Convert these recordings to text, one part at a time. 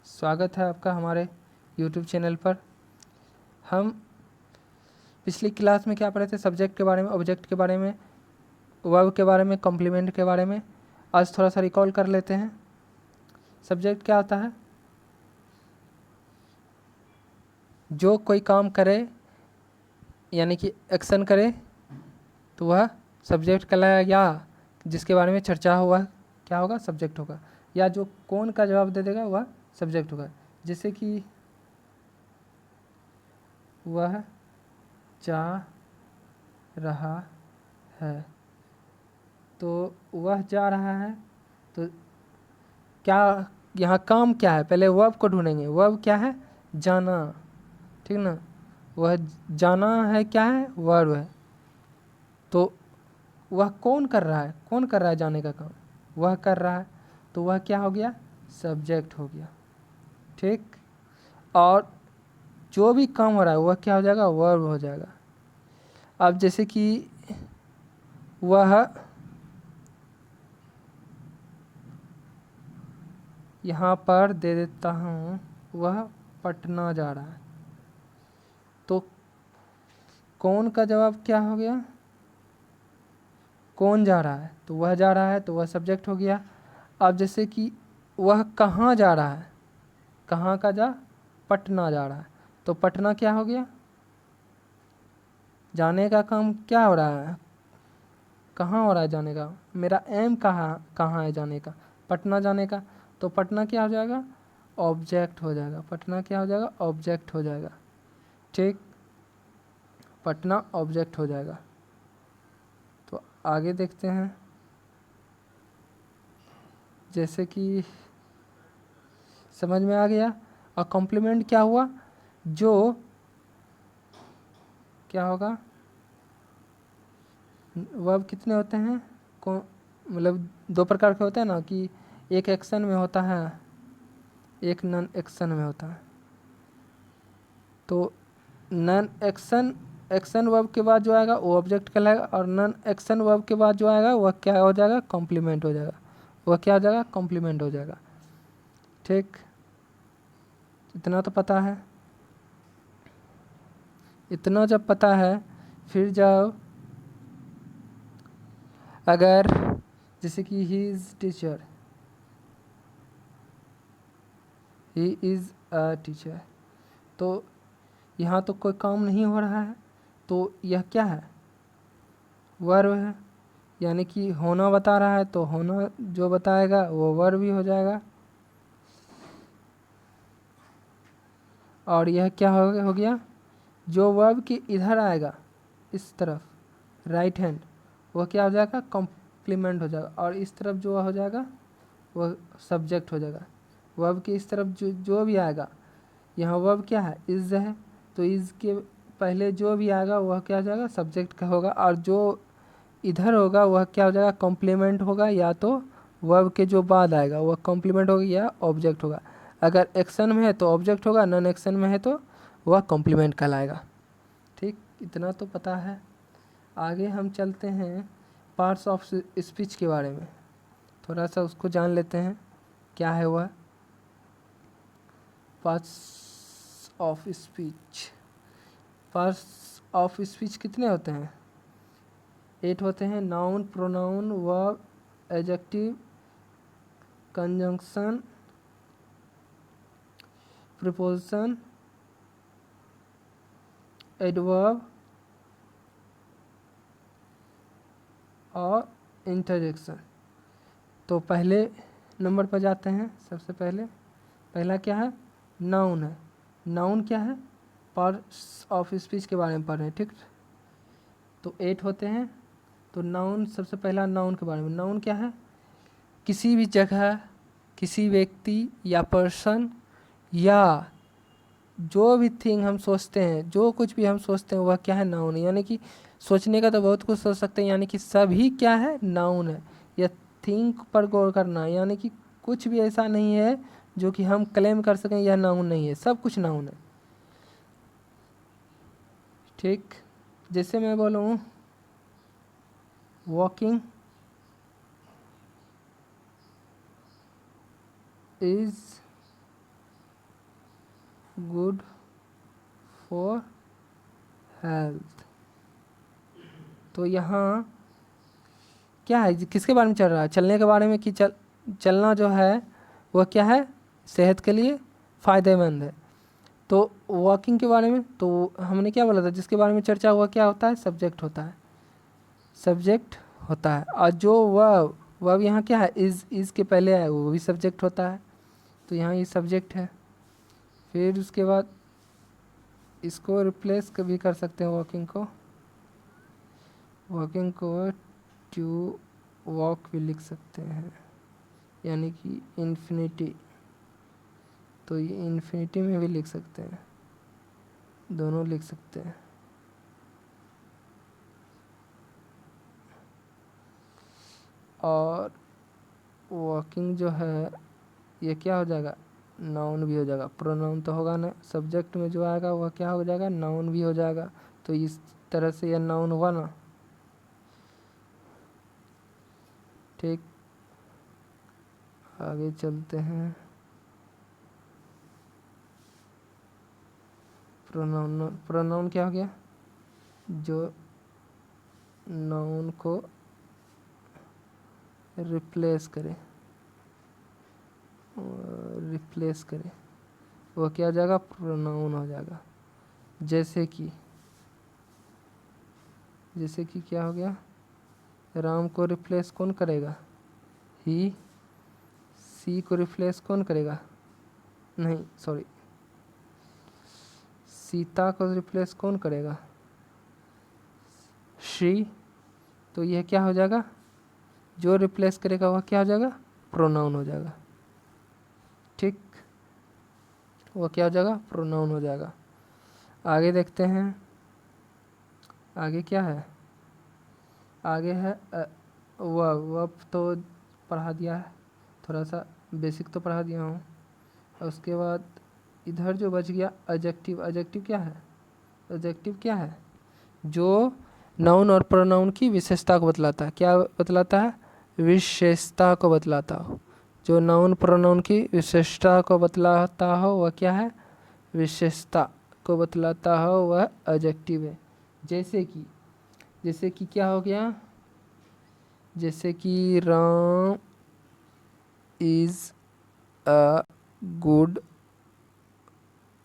स्वागत है आपका हमारे YouTube चैनल पर। हम पिछली क्लास में क्या पढ़े थे? सब्जेक्ट के बारे में, ऑब्जेक्ट के बारे में, वर्ब के बारे में, कॉम्प्लीमेंट के बारे में। आज थोड़ा सा रिकॉल कर लेते हैं। सब्जेक्ट क्या होता है? जो कोई काम करे यानी कि एक्शन करे तो वह सब्जेक्ट कहलाएगा, या जिसके बारे में चर्चा हुआ क्या होगा? सब्जेक्ट होगा। या जो कौन का जवाब दे देगा वह सब्जेक्ट होगा। जैसे कि वह जा रहा है, तो वह जा रहा है तो क्या यहाँ काम क्या है? पहले वर्ब को ढूंढेंगे। वर्ब क्या है? जाना, ठीक ना। वह जाना है, क्या है? वर्ब है। तो वह कौन कर रहा है? कौन कर रहा है जाने का काम? वह कर रहा है, तो वह क्या हो गया? सब्जेक्ट हो गया, ठीक। और जो भी काम हो रहा है वह क्या हो जाएगा? वर्ब हो जाएगा। अब जैसे कि वह यहाँ पर दे देता हूँ, वह पटना जा रहा है, तो कौन का जवाब क्या हो गया? कौन जा रहा है, तो वह जा रहा है, तो वह सब्जेक्ट हो गया। अब जैसे कि वह कहाँ जा रहा है, कहाँ का जा? पटना जा रहा है, तो पटना क्या हो गया? जाने का काम क्या हो रहा है? कहाँ हो रहा है जाने का? मेरा एम कहाँ कहाँ है जाने का? पटना जाने का, तो पटना क्या हो जाएगा? ऑब्जेक्ट हो जाएगा। पटना क्या हो जाएगा? ऑब्जेक्ट हो जाएगा, ठीक। पटना ऑब्जेक्ट हो जाएगा। तो आगे देखते हैं। जैसे कि समझ में आ गया। और कॉम्प्लीमेंट क्या हुआ? जो क्या होगा? वर्ब कितने होते हैं? मतलब दो प्रकार के होते हैं ना, कि एक एक्शन में होता है, एक नॉन एक्शन में होता है। तो नॉन एक्शन वर्ब के बाद जो आएगा वो ऑब्जेक्ट कहलाएगा, और नॉन एक्शन वर्ब के बाद जो आएगा वह क्या हो जाएगा? कॉम्प्लीमेंट हो जाएगा। वह क्या हो जाएगा? कॉम्प्लीमेंट हो जाएगा, ठीक। इतना तो पता है। इतना जब पता है, फिर जब अगर जैसे कि he is teacher, he is a teacher, तो यहाँ तो कोई काम नहीं हो रहा है, तो यह क्या है? वर्ब है, यानी कि होना बता रहा है, तो होना जो बताएगा वो वर्ब भी हो जाएगा। और यह क्या हो गया? जो वर्ब के इधर आएगा, इस तरफ राइट हैंड, वह क्या हो जाएगा? कॉम्प्लीमेंट हो जाएगा। और इस तरफ जो हो जाएगा वह सब्जेक्ट हो जाएगा। वर्ब के इस तरफ जो भी आएगा, यहाँ वर्ब क्या है? इज़ है, तो इज़ के पहले जो भी आएगा वह क्या हो जाएगा? सब्जेक्ट का होगा। और जो इधर होगा वह क्या हो जाएगा? कॉम्प्लीमेंट होगा, या तो वर्ब के जो बाद आएगा वह कॉम्प्लीमेंट होगा या ऑब्जेक्ट होगा। अगर एक्शन में है तो ऑब्जेक्ट होगा, नॉन एक्शन में है तो वह कॉम्प्लीमेंट कहलाएगा, ठीक। इतना तो पता है। आगे हम चलते हैं पार्ट्स ऑफ स्पीच के बारे में, थोड़ा सा उसको जान लेते हैं क्या है वह। Parts of speech. Parts of speech कितने होते हैं? 8 होते हैं। Noun, pronoun, verb, adjective, conjunction, preposition, adverb और इंटरजेक्शन। तो पहले नंबर पर जाते हैं। सबसे पहला क्या है? नाउन है। नाउन क्या है? पार्ट्स ऑफ स्पीच के बारे में पढ़ रहे हैं, ठीक। तो 8 होते हैं। तो नाउन, सबसे पहला नाउन के बारे में। नाउन क्या है? किसी भी जगह, किसी व्यक्ति या पर्सन, या जो भी थिंग हम सोचते हैं, जो कुछ भी हम सोचते हैं वह क्या है? नाउन। यानी कि सोचने का तो बहुत कुछ सोच सकते हैं, यानी कि सभी क्या है? नाउन है। या थिंक पर गौर करना, यानी कि कुछ भी ऐसा नहीं है जो कि हम क्लेम कर सकें यह नाउन नहीं है, सब कुछ नाउन है, ठीक। जैसे मैं बोलूँ walking is good for health. तो यहाँ क्या है, किसके बारे में चल रहा है? चलने के बारे में कि चलना जो है वह क्या है, सेहत के लिए फ़ायदेमंद है। तो वॉकिंग के बारे में तो हमने क्या बोला था, जिसके बारे में चर्चा हुआ क्या होता है, सब्जेक्ट होता है, सब्जेक्ट होता है। और जो वर्ब यहाँ क्या है, इज़ के पहले है, वो भी सब्जेक्ट होता है। तो यहाँ ये सब्जेक्ट है। फिर उसके बाद इसको रिप्लेस भी कर सकते हैं, वॉकिंग को टू वॉक भी लिख सकते हैं, यानी कि इन्फिनिटी। तो ये इन्फिनिटी में भी लिख सकते हैं, दोनों लिख सकते हैं। और वॉकिंग जो है ये क्या हो जाएगा, नाउन भी हो जाएगा। प्रोनाउन तो होगा ना, सब्जेक्ट में जो आएगा वह क्या हो जाएगा, नाउन भी हो जाएगा। तो इस तरह से यह नाउन हुआ ना, ठीक। आगे चलते हैं। प्रोनाउन क्या हो गया, जो नाउन को रिप्लेस करे वो क्या हो जाएगा, प्रोनाउन हो जाएगा। जैसे कि क्या हो गया, राम को रिप्लेस कौन करेगा, ही। सी को रिप्लेस कौन करेगा, नहीं सॉरी, सीता को रिप्लेस कौन करेगा, शी। तो यह क्या हो जाएगा, जो रिप्लेस करेगा वह क्या हो जाएगा, प्रोनाउन हो जाएगा, ठीक। वह क्या हो जाएगा, प्रोनाउन हो जाएगा। आगे देखते हैं, आगे क्या है, आगे है वर्ब तो पढ़ा दिया है, थोड़ा सा बेसिक तो पढ़ा दिया हूँ। उसके बाद इधर जो बच गया एडजेक्टिव। एडजेक्टिव क्या है, एडजेक्टिव क्या है, जो नाउन और प्रोनाउन की विशेषता को बतलाता है। क्या बतलाता है, विशेषता को बतलाता हो। जो नाउन प्रोनाउन की विशेषता को बतलाता हो वह क्या है, विशेषता को बतलाता हो वह एडजेक्टिव है। जैसे कि क्या हो गया, जैसे कि Ram is a good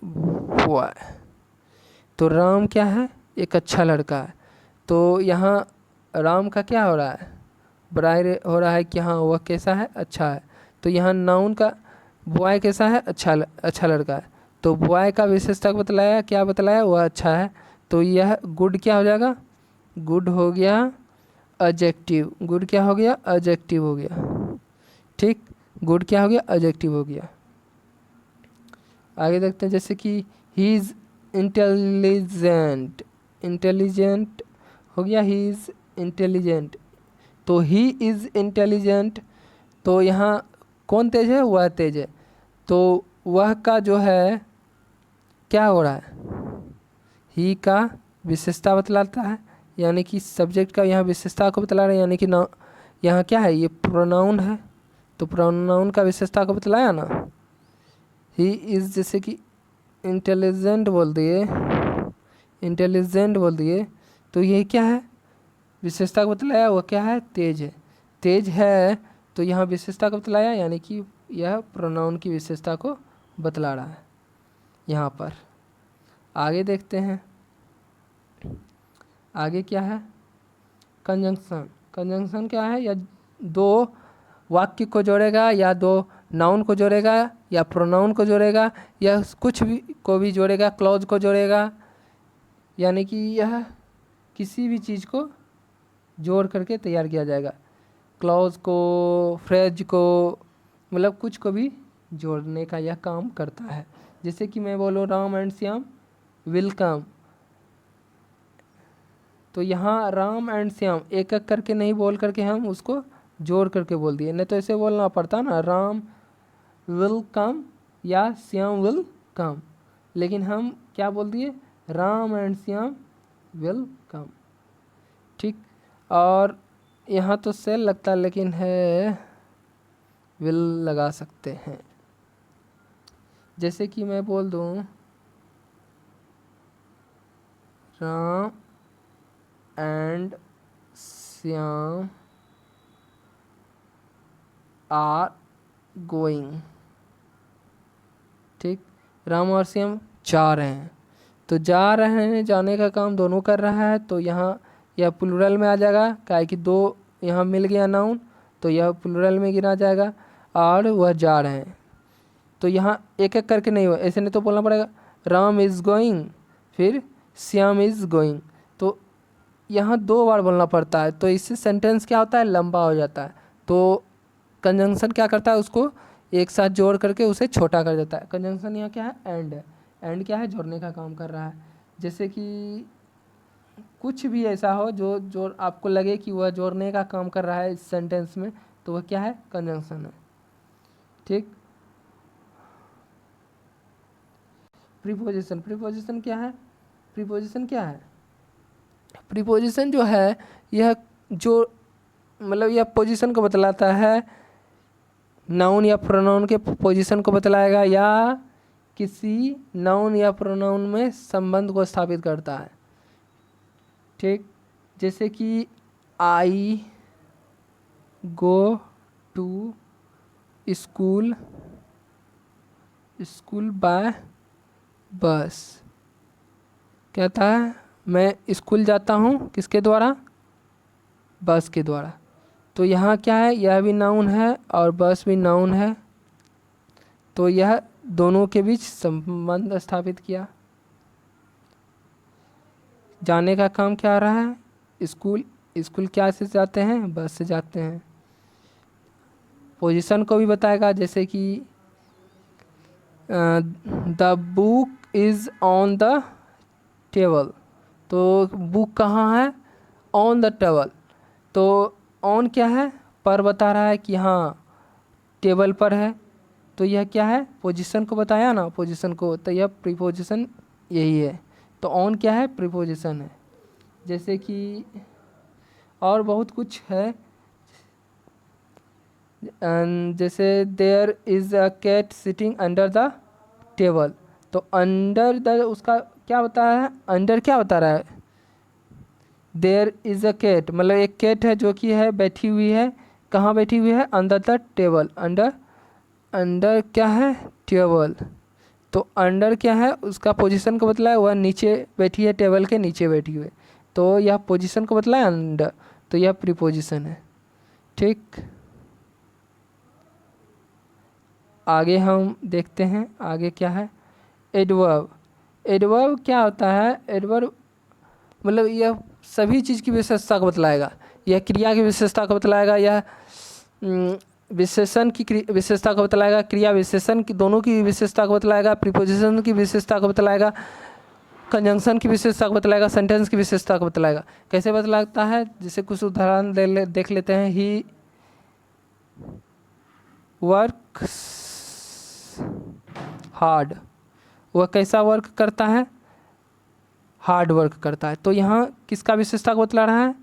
boy. तो राम क्या है, एक अच्छा लड़का है। तो यहाँ राम का क्या हो रहा है, बराबर हो रहा है कि हाँ वह कैसा है, अच्छा है। तो यहाँ नाउन का बॉय कैसा है, अच्छा लड़का है। तो बॉय का विशेषता बतलाया, क्या बतलाया, वह अच्छा है। तो यह गुड क्या हो जाएगा, गुड हो गया एडजेक्टिव। गुड क्या हो गया, एडजेक्टिव हो गया, ठीक। गुड क्या हो गया, एडजेक्टिव हो गया। आगे देखते हैं, जैसे कि ही इज़ इंटेलिजेंट। इंटेलिजेंट हो गया, ही इज़ इंटेलिजेंट। तो ही इज़ इंटेलिजेंट, तो यहाँ कौन तेज है, वह तेज है। तो वह का जो है क्या हो रहा है, ही का विशेषता बतलाता है, यानी कि सब्जेक्ट का यहाँ विशेषता को बतला रहे हैं, यानी कि ना यहाँ क्या है, ये प्रोनाउन है। तो प्रोनाउन का विशेषता को बतलाया ना, ही इज़, जैसे कि इंटेलिजेंट बोल दिए, तो ये क्या है, विशेषता को बतलाया, वो क्या है, तेज है। तो यहाँ विशेषता को बतलाया, यानी कि यह प्रोनाउन की विशेषता को बतला रहा है यहाँ पर। आगे देखते हैं, आगे क्या है, कंजंक्शन। कंजंक्शन क्या है, या दो वाक्य को जोड़ेगा, या दो नाउन को जोड़ेगा, या प्रोनाउन को जोड़ेगा, या कुछ भी को भी जोड़ेगा, क्लॉज को जोड़ेगा, यानी कि यह किसी भी चीज़ को जोड़ करके तैयार किया जाएगा। क्लॉज को, फ्रेज को, मतलब कुछ को भी जोड़ने का यह काम करता है। जैसे कि मैं बोलूँ Ram and Shyam will come, तो यहाँ राम एंड श्याम एक एक करके नहीं बोल करके हम उसको जोड़ करके बोल दिए, नहीं तो ऐसे बोलना पड़ता ना, राम विल कम या श्याम विल कम। लेकिन हम क्या बोल दिए, Ram and Shyam will come, ठीक। और यहाँ तो सेल लगता लेकिन है विल लगा सकते हैं। जैसे कि मैं बोल दूँ Ram and Shyam are going. ठीक, राम और श्याम जा रहे हैं, तो जा रहे हैं, जाने का काम दोनों कर रहा है, तो यहाँ यह प्लूरल में आ जाएगा, काहे कि दो यहाँ मिल गया नाउन, तो यह प्लूरल में गिना जाएगा। और वह जा रहे हैं, तो यहाँ एक एक करके नहीं हुआ, ऐसे नहीं तो बोलना पड़ेगा राम इज़ गोइंग फिर श्याम इज़ गोइंग, तो यहाँ 2 बार बोलना पड़ता है, तो इससे सेंटेंस क्या होता है, लंबा हो जाता है। तो कंजंक्शन क्या करता है, उसको एक साथ जोड़ करके उसे छोटा कर देता है। कंजंक्शन यहाँ क्या है, एंड है। एंड क्या है, जोड़ने का काम कर रहा है। जैसे कि कुछ भी ऐसा हो जो आपको लगे कि वह जोड़ने का काम कर रहा है इस सेंटेंस में, तो वह क्या है, कंजंक्शन है। ठीक, प्रीपोजिशन। प्रीपोजिशन क्या है, प्रीपोजिशन क्या है, प्रीपोजिशन जो है यह जो मतलब यह पोजीशन को बतलाता है, नाउन या प्रोनाउन के पोजीशन को बतलाएगा, या किसी नाउन या प्रोनाउन में संबंध को स्थापित करता है। ठीक, जैसे कि I go to school, school by bus, कहता है मैं स्कूल जाता हूँ किसके द्वारा, बस के द्वारा। तो यहाँ क्या है, यह भी नाउन है और बस भी नाउन है, तो यह दोनों के बीच संबंध स्थापित किया। जाने का काम क्या आ रहा है, स्कूल, स्कूल क्या से जाते हैं, बस से जाते हैं। पोजीशन को भी बताएगा, जैसे कि the book is on the table, तो बुक कहाँ है, ऑन द टेबल, तो ऑन क्या है, पर बता रहा है कि हाँ टेबल पर है, तो यह क्या है, पोजीशन को बताया ना, पोजीशन को, तो यह प्रीपोजिशन यही है। तो ऑन क्या है, प्रीपोजिशन है। जैसे कि और बहुत कुछ है, जैसे there is a cat sitting under the table, तो अंडर द उसका क्या बता रहा है, अंडर क्या बता रहा है, देयर इज़ अ कैट, मतलब एक कैट है जो कि है बैठी हुई है, कहाँ बैठी हुई है, under the table, under, under क्या है, टेबल, तो अंडर क्या है, उसका पोजीशन को बतलाया, वह नीचे बैठी है, टेबल के नीचे बैठी हुई है, तो यह पोजीशन को बतलाया अंडर, तो यह प्रीपोजिशन है। ठीक, आगे हम देखते हैं, आगे क्या है, एडवर्ब। एडवर्ब क्या होता है, एडवर्ब मतलब यह सभी चीज़ की विशेषता को बतलाएगा, यह क्रिया की विशेषता को बतलाएगा, यह विशेषण की विशेषता को बतलाएगा, क्रिया विशेषण की दोनों की विशेषता को बतलाएगा, प्रीपोजिशन की विशेषता को बतलाएगा, कंजंक्शन की विशेषता को बतलाएगा, सेंटेंस की विशेषता को बतलाएगा। कैसे बतलाता है, जैसे कुछ उदाहरण देख लेते हैं। ही वर्क्स हार्ड, वह कैसा वर्क करता है, हार्ड वर्क करता है, तो यहाँ किसका विशेषता को बतला रहा है,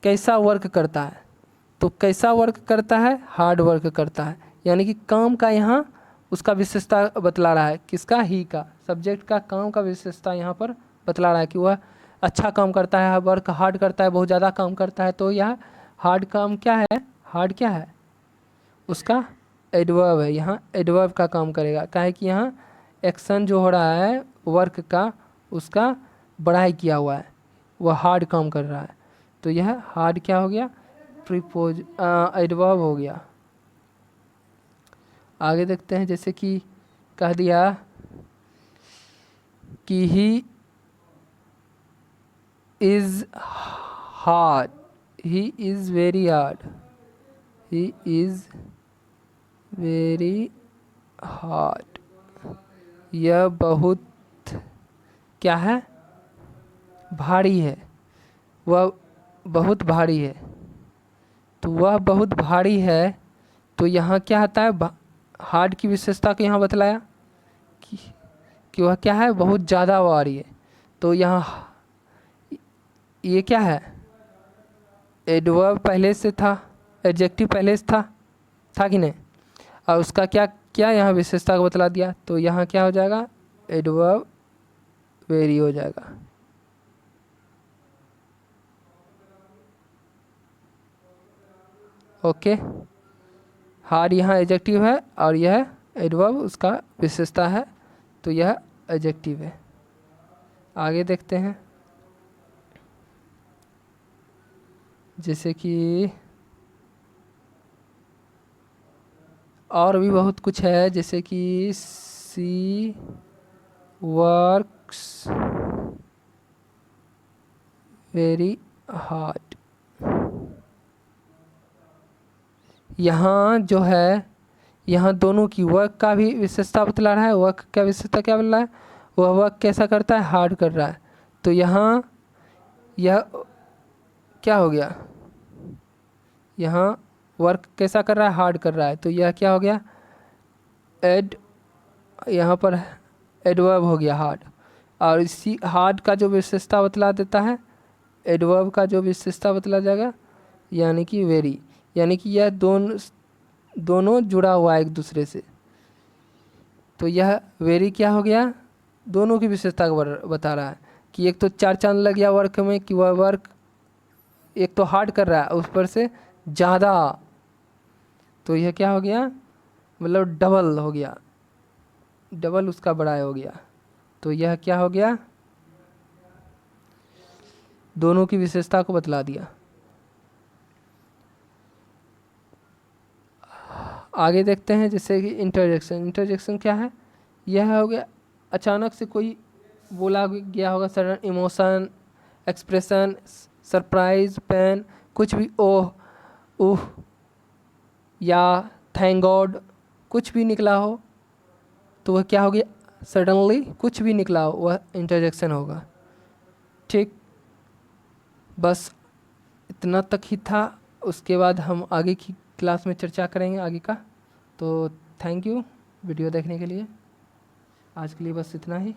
कैसा वर्क करता है, तो कैसा वर्क करता है, हार्ड वर्क करता है, यानी कि काम का यहाँ उसका विशेषता बतला रहा है, किसका, ही का, सब्जेक्ट का काम का विशेषता यहाँ पर बतला रहा है कि वह अच्छा काम करता है, वर्क हार्ड करता है, बहुत ज़्यादा काम करता है, तो यह हार्ड काम क्या है, हार्ड क्या है, उसका एडवर्ब है, यहाँ एडवर्ब का काम करेगा, काहे कि यहाँ एक्शन जो हो रहा है वर्क का, उसका बढ़ाई किया हुआ है, वह हार्ड काम कर रहा है, तो यह हार्ड क्या हो गया, एडवर्ब हो गया। आगे देखते हैं, जैसे कि कह दिया कि he is hard, he is very hard, he is very hard, यह बहुत क्या है, भारी है, वह बहुत भारी है, तो वह बहुत भारी है, तो यहाँ क्या आता है, हार्ड की विशेषता को यहाँ बतलाया कि वह क्या है, बहुत ज़्यादा भारी है, तो यहाँ ये क्या है, एडवर्ब पहले से था, एडजेक्टिव पहले से था कि नहीं, और उसका क्या क्या यहाँ विशेषता को बतला दिया, तो यहाँ क्या हो जाएगा, एडवर्ब वेरी हो जाएगा। ओके, हार्ड यहाँ एडजेक्टिव है और यह एडवर्ब उसका विशेषता है, तो यह एडजेक्टिव है। आगे देखते हैं, जैसे कि और भी बहुत कुछ है, जैसे कि सी वर्क्स वेरी हार्ड। यहाँ जो है, यहाँ दोनों की वर्क का भी विशेषता बतला रहा है। वर्क का विशेषता क्या बतला है, वह वर्क कैसा करता है, हार्ड कर रहा है। तो यहाँ यह क्या हो गया, यहाँ वर्क कैसा कर रहा है, हार्ड कर रहा है, तो यह क्या हो गया, एड, यहाँ पर एडवर्ब हो गया हार्ड। और इसी हार्ड का जो विशेषता बतला देता है, एडवर्ब का जो विशेषता बतला जाएगा, यानी कि वेरी, यानी कि यह दोनों जुड़ा हुआ है एक दूसरे से। तो यह वेरी क्या हो गया, दोनों की विशेषता को बता रहा है कि एक तो चार चांद लग गया वर्क में, कि वह वर्क एक तो हार्ड कर रहा है उस पर से ज़्यादा, तो यह क्या हो गया, मतलब डबल हो गया, डबल उसका बड़ा हो गया। तो यह क्या हो गया, दोनों की विशेषता को बतला दिया। आगे देखते हैं, जैसे कि इंटरजेक्शन। इंटरजेक्शन क्या है, यह हो गया अचानक से कोई बोला गया होगा, sudden emotion, expression, surprise, pain, कुछ भी, ओह, उह, या थैंक गॉड, कुछ भी निकला हो, तो वह क्या हो गया, सडनली कुछ भी निकला हो, वह इंटरजेक्शन होगा। ठीक, बस इतना तक ही था। उसके बाद हम आगे की क्लास में चर्चा करेंगे आगे का। तो थैंक यू वीडियो देखने के लिए। आज के लिए बस इतना ही।